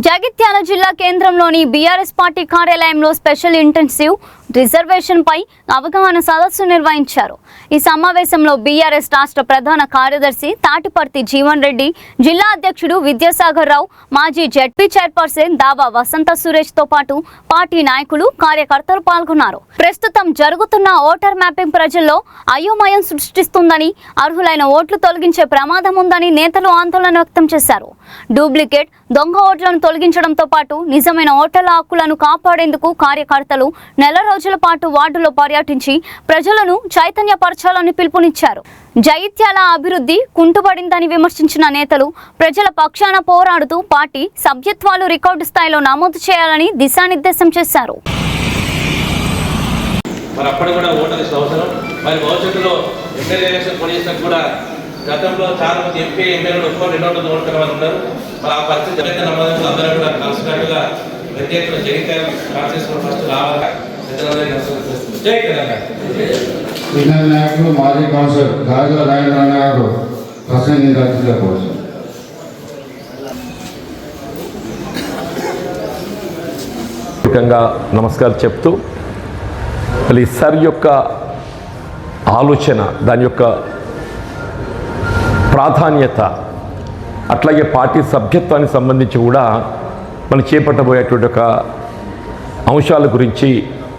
జగిత్యాల జిల్లా కేంద్రంలోని BRS party కార్యాలయంలో స్పెషల్ ఇంటెన్సివ్ రిజర్వేషన్ పై అవగాహన సదస్సు నిర్వహించారు. ఈ సమావేశంలో బీఆర్ఎస్ రాష్ట్ర ప్రధాన కార్యదర్శి తాటిపర్తి జీవన్ రెడ్డి, జిల్లా అధ్యక్షుడు విద్యాసాగర్ రావు, మాజీ జెడ్పీ చైర్పర్సన్ దావా వసంత సురేష్ తో పాటు పార్టీ నాయకులు, కార్యకర్తలు పాల్గొన్నారు. ప్రస్తుతం జరుగుతున్న ఓటర్ మ్యాపింగ్ ప్రజల్లో అయోమయం సృష్టిస్తుందని, అర్హులైన ఓట్లు తొలగించే ప్రమాదం ఉందని నేతలు ఆందోళన వ్యక్తం చేశారు. డూప్లికేట్, దొంగ ఓట్లను తొలగించడంతో పాటు నిజమైన ఓటర్ల హక్కులను కాపాడేందుకు కార్యకర్తలు నెల రోజుల పాటు వార్డులో పర్యటించి ప్రజలను చైతన్యపరచాలని పిలుపునిచ్చారు. జగిత్యాల అభివృద్ధి కుంటుపడిందని విమర్శించిన నేతలు ప్రజల పక్షాన పోరాడుతూ పార్టీ సభ్యత్వాలు రికార్డు స్థాయిలో నమోదు చేయాలని దిశానిర్దేశం చేశారు. గతంలో చాలా మంది ఎంపీ ఎమ్మెల్యేలు ఒక్కరు 200 ఓట్ల వాళ్ళు ఉన్నారు. మరి ఆ పరిస్థితి నమోదు అందరూ కూడా కలిసినట్టుగా ప్రత్యేకంగా జగిత్యాల కాన్స్టిట్యూన్సీ ఫస్ట్ రావాలి. జై తెలంగాణ. సీనియర్ నాయకులు మాజీ కౌన్సిలర్ గాజుల రాజేంద్రన్న గారు ప్రసంగించాల్సిందిగా నమస్కారం చెప్తూ మళ్ళీ సార్ యొక్క ఆలోచన, దాని యొక్క ప్రాధాన్యత, అట్లాగే పార్టీ సభ్యత్వానికి సంబంధించి కూడా మనం చేపట్టబోయేటువంటి ఒక అంశాల గురించి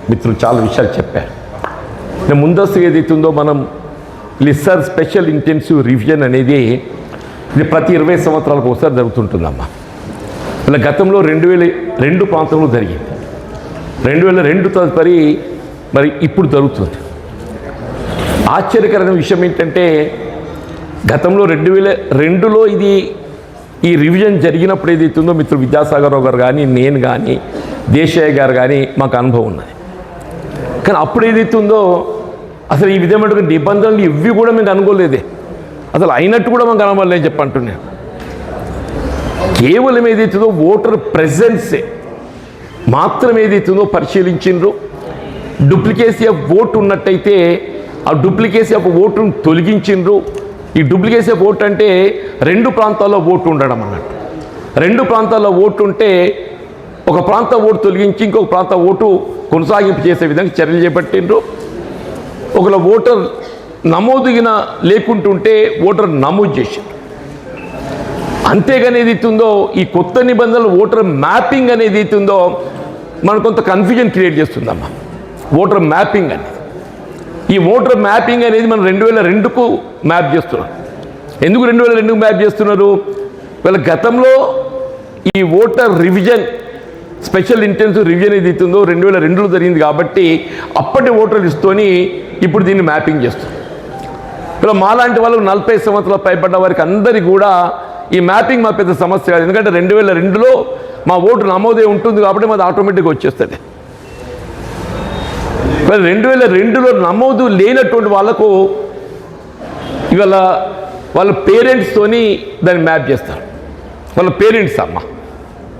మిత్రులు చాలా విషయాలు చెప్పారు. ముందస్తు ఏదైతుందో మనం లిస్టర్ స్పెషల్ ఇంటెన్సివ్ రివిజన్ అనేది ఇది ప్రతి 20 సంవత్సరాలకు ఒకసారి జరుగుతుంటుందమ్మా. ఇలా గతంలో 2002 ప్రాంతంలో జరిగింది. 2002 తదుపరి మరి ఇప్పుడు జరుగుతుంది. ఆశ్చర్యకరమైన విషయం ఏంటంటే గతంలో 2002లో ఈ రివిజన్ జరిగినప్పుడు ఏదైతుందో మిత్రులు విద్యాసాగర్ రావు గారు కానీ, నేను కానీ, దేశయ్య గారు కానీ మాకు అనుభవం ఉన్నది. కానీ అప్పుడు ఏదైతుందో అసలు ఈ విధమైన నిబంధనలు ఇవి కూడా మేము అనుకోలేదే, అసలు అయినట్టు కూడా మాకు కనబడలేని చెప్పంటున్నాను. కేవలం ఏదైతుందో ఓటర్ ప్రెజెన్సే మాత్రం ఏదైతుందో పరిశీలించిండ్రు. డూప్లికేసీ ఆఫ్ ఓటు ఉన్నట్టయితే ఆ డూప్లికేసీ ఆఫ్ ఓటును తొలగించిండ్రు. ఈ డూప్లికేసీ ఆఫ్ ఓటు అంటే 2 ప్రాంతాల్లో ఓటు ఉండడం అన్నట్టు. 2 ప్రాంతాల్లో ఓటు ఉంటే ఒక ప్రాంత ఓటు తొలగించి ఇంకొక ప్రాంత ఓటు కొనసాగింపు చేసే విధంగా చర్యలు చేపట్టిండ్రు. ఒకవేళ ఓటర్ నమోదుగిన లేకుంటుంటే ఓటర్ నమోదు చేసిండ్రు. అంతేగాని ఏదైతుందో ఈ కొత్త నిబంధనలు ఓటర్ మ్యాపింగ్ అనేది ఏదైతుందో మనకు కొంత కన్ఫ్యూజన్ క్రియేట్ చేస్తుందమ్మా. ఓటర్ మ్యాపింగ్ అనేది, ఈ ఓటర్ మ్యాపింగ్ అనేది మనం 2002కు మ్యాప్ చేస్తున్నారు. ఎందుకు 2002కు మ్యాప్ చేస్తున్నారు? వీళ్ళ గతంలో ఈ voter revision special intensive revision ఏది ఇస్తుందో 2002లో జరిగింది కాబట్టి అప్పటి ఓటర్ లిస్ట్తోని ఇప్పుడు దీన్ని మ్యాపింగ్ చేస్తారు. ఇలా మాలాంటి వాళ్ళు 40 సంవత్సరాలు పైబడ్డ వారికి అందరికీ కూడా ఈ మ్యాపింగ్ మా పెద్ద సమస్య కాదు. ఎందుకంటే 2002లో మా ఓటు నమోదే ఉంటుంది కాబట్టి మాది ఆటోమేటిక్గా వచ్చేస్తుంది. 2002లో నమోదు లేనటువంటి వాళ్ళకు ఇవాళ వాళ్ళ పేరెంట్స్తోని దాన్ని మ్యాప్ చేస్తారు. వాళ్ళ పేరెంట్స్ అమ్మ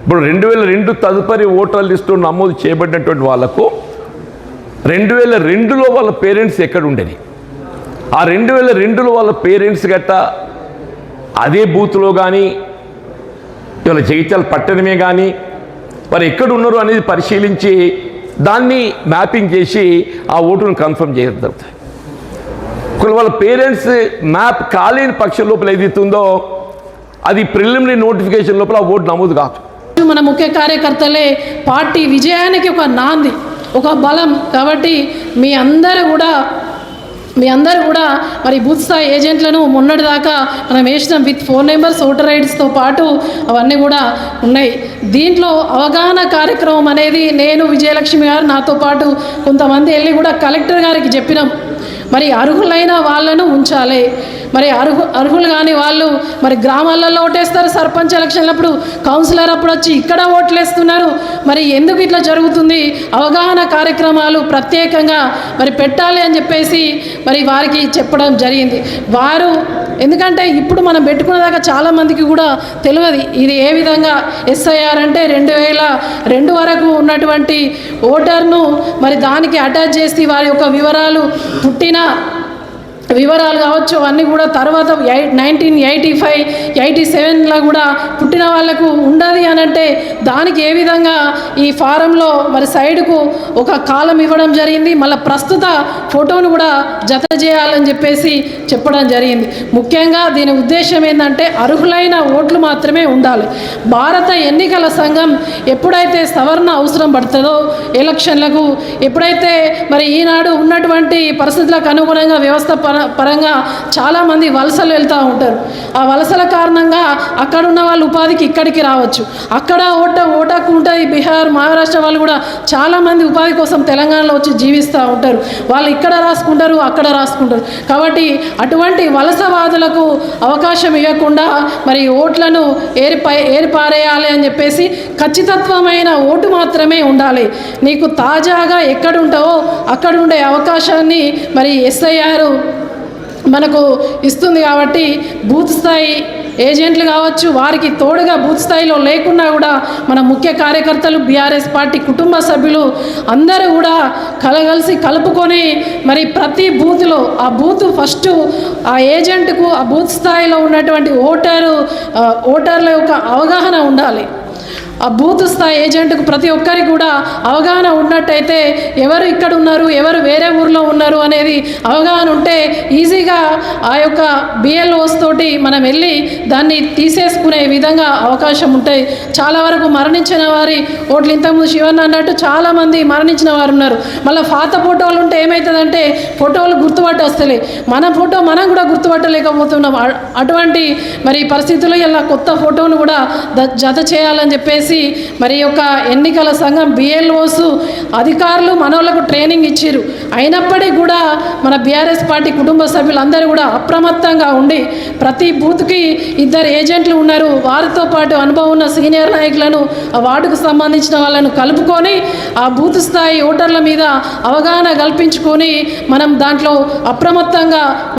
ఇప్పుడు 2002 తదుపరి ఓటర్ లిస్టు నమోదు చేయబడినటువంటి వాళ్ళకు 2002లో వాళ్ళ పేరెంట్స్ ఎక్కడ ఉండేది, ఆ 2002లో వాళ్ళ పేరెంట్స్ గట్ట అదే బూత్లో కానీ ఇవాళ జగిత్యాల పట్టణమే కానీ వారు ఎక్కడ ఉన్నారు అనేది పరిశీలించి దాన్ని మ్యాపింగ్ చేసి ఆ ఓటును కన్ఫర్మ్ చేయడం జరుగుతుంది. వాళ్ళ పేరెంట్స్ మ్యాప్ కాలేని పక్షం లోపల ఏదైతుందో అది ప్రిలిమినరీ నోటిఫికేషన్ లోపల ఆ ఓటు నమోదు కాదు. మన ముఖ్య కార్యకర్తలే పార్టీ విజయానికి ఒక నాంది, ఒక బలం. కాబట్టి మీ అందరూ కూడా మరి బూత్ స్థాయి ఏజెంట్లను మొన్నటిదాకా మనం వేసినాం విత్ 4 నెంబర్స్ ఓటర్ ఐడీస్తో పాటు అవన్నీ కూడా ఉన్నాయి. దీంట్లో అవగాహన కార్యక్రమం అనేది నేను, విజయలక్ష్మి గారు, నాతో పాటు కొంతమంది వెళ్ళి కూడా కలెక్టర్ గారికి చెప్పినాం. మరి అర్హులైన వాళ్ళను ఉంచాలి. మరి అర్హులు కాని వాళ్ళు మరి గ్రామాలలో ఓటేస్తారు, సర్పంచ్ ఎలక్షన్లప్పుడు కౌన్సిలర్ అప్పుడు వచ్చి ఇక్కడ ఓట్లు వేస్తున్నారు. మరి ఎందుకు ఇట్లా జరుగుతుంది? అవగాహన కార్యక్రమాలు ప్రత్యేకంగా మరి పెట్టాలి అని చెప్పేసి మరి వారికి చెప్పడం జరిగింది. వారు ఎందుకంటే ఇప్పుడు మనం పెట్టుకునేదాకా చాలామందికి కూడా తెలియదు ఇది ఏ విధంగా. ఎస్ఐఆర్ అంటే 2002 వరకు ఉన్నటువంటి ఓటర్ను మరి దానికి అటాచ్ చేసి వారి యొక్క వివరాలు, పుట్టిన వివరాలు కావచ్చు అన్నీ కూడా తర్వాత 1985, 87లో కూడా పుట్టిన వాళ్ళకు ఉండదు అని అంటే దానికి ఏ విధంగా ఈ ఫారంలో మరి సైడ్కు ఒక కాలం ఇవ్వడం జరిగింది. మళ్ళీ ప్రస్తుత ఫోటోను కూడా జత చేయాలని చెప్పేసి చెప్పడం జరిగింది. ముఖ్యంగా దీని ఉద్దేశం ఏంటంటే అర్హులైన ఓట్లు మాత్రమే ఉండాలి. భారత ఎన్నికల సంఘం ఎప్పుడైతే సవరణ అవసరం పడుతుందో ఎలక్షన్లకు, ఎప్పుడైతే మరి ఈనాడు ఉన్నటువంటి పరిస్థితులకు అనుగుణంగా వ్యవస్థ పరంగా చాలామంది వలసలు వెళ్తూ ఉంటారు. ఆ వలసల కారణంగా అక్కడ ఉన్న వాళ్ళు ఉపాధికి ఇక్కడికి రావచ్చు. అక్కడ ఓటాకు ఉంటుంది. బీహార్, మహారాష్ట్ర వాళ్ళు కూడా చాలామంది ఉపాధి కోసం తెలంగాణలో వచ్చి జీవిస్తూ ఉంటారు. వాళ్ళు ఇక్కడ రాసుకుంటారు, అక్కడ రాసుకుంటారు. కాబట్టి అటువంటి వలసవాదులకు అవకాశం ఇవ్వకుండా మరి ఓట్లను ఏరిపారేయాలి అని చెప్పేసి ఖచ్చితత్వమైన ఓటు మాత్రమే ఉండాలి. నీకు తాజాగా ఎక్కడుంటావో అక్కడ ఉండే అవకాశాన్ని మరి ఎస్ఐఆర్ మనకు ఇస్తుంది. కాబట్టి బూత్ స్థాయి ఏజెంట్లు కావచ్చు, వారికి తోడుగా బూత్ స్థాయిలో లేకున్నా కూడా మన ముఖ్య కార్యకర్తలు, బీఆర్ఎస్ పార్టీ కుటుంబ సభ్యులు అందరూ కూడా కలుపుకొని మరి ప్రతి బూత్లో ఆ బూత్ ఫస్ట్ ఆ ఏజెంట్కు ఆ బూత్ స్థాయిలో ఉన్నటువంటి ఓటర్ల యొక్క అవగాహన ఉండాలి. ఆ బూత్ స్థాయి ఏజెంట్కు ప్రతి ఒక్కరికి కూడా అవగాహన ఉన్నట్టయితే ఎవరు ఇక్కడ ఉన్నారు, ఎవరు వేరే ఊర్లో ఉన్నారు అనేది అవగాహన ఉంటే ఈజీగా ఆ యొక్క బిఎల్ఓస్ తోటి మనం వెళ్ళి దాన్ని తీసేసుకునే విధంగా అవకాశం ఉంటాయి. చాలా వరకు మరణించిన వారి ఓట్లు ఇంతకుముందు శివన్న అన్నట్టు చాలామంది మరణించిన వారు ఉన్నారు. మళ్ళీ పాత ఫోటోలు ఉంటే ఏమవుతుందంటే ఫోటోలు గుర్తుపట్టి వస్తలే, మన ఫోటో మనం కూడా గుర్తుపట్టలేకపోతున్నాం. అటువంటి మరి పరిస్థితుల్లో ఇలా కొత్త ఫోటోను కూడా జత చేయాలని చెప్పేసి మరి యొక్క ఎన్నికల సంఘం బిఎల్ఓస్ అధికారులు మనోళ్లకు ట్రైనింగ్ ఇచ్చారు. అయినప్పటికీ కూడా మన బీఆర్ఎస్ పార్టీ కుటుంబ సభ్యులందరూ కూడా అప్రమత్తంగా ఉండి ప్రతి బూత్కి 2 ఏజెంట్లు ఉన్నారు. వారితో పాటు అనుభవం ఉన్న సీనియర్ నాయకులను, ఆ వార్డుకు సంబంధించిన వాళ్ళను కలుపుకొని ఆ బూత్ స్థాయి ఓటర్ల మీద అవగాహన కల్పించుకొని మనం దాంట్లో అప్రమత్తంగా